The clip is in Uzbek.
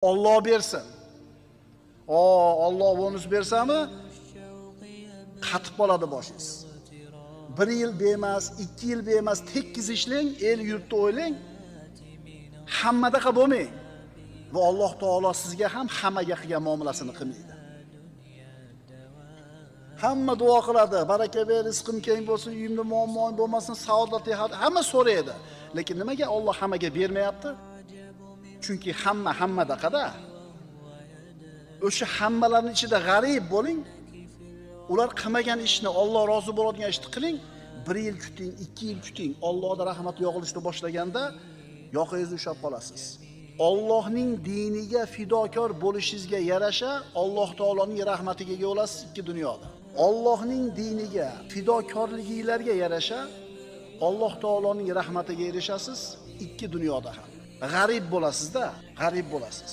Alloh bersin. Alloh bonus bersami, qatib qoladi boshingiz. 1 yil bemas, 2 yil bemas, tekkiz ishlang, el yurtni o'ylang. Hammadaqa bo'lmang. Va Alloh taolo sizga ham hammaga qilgan muomalasini qilmaydi. Hamma duo qiladi, baraka ber, rizqim keng bo'lsin, uyimda muammo bo'lmasin, saodatli hamma so'raydi. Lekin nimaga Alloh hammaga bermayapti? Chunki hammadaqada. O'sha hammalarning ichida g'arib bo'ling. Ular qilmagan ishni, Alloh rozi bo'ladigan ishni qiling. 1 yil kuting, 2 yil kuting. Allohning rahmati yog'ilishni boshlaganda yoqingizni ushlab qolasiz. Allohning diniga fidokor bo'lishingizga yarasha Alloh taoloning rahmatiga ega bo'lasiz ikki dunyoda. Allohning diniga fidokorligingizlarga yarasha Alloh taoloning rahmatiga erishasiz ikki dunyoda ham. G'arib bo'lasizda, g'arib bo'lasiz.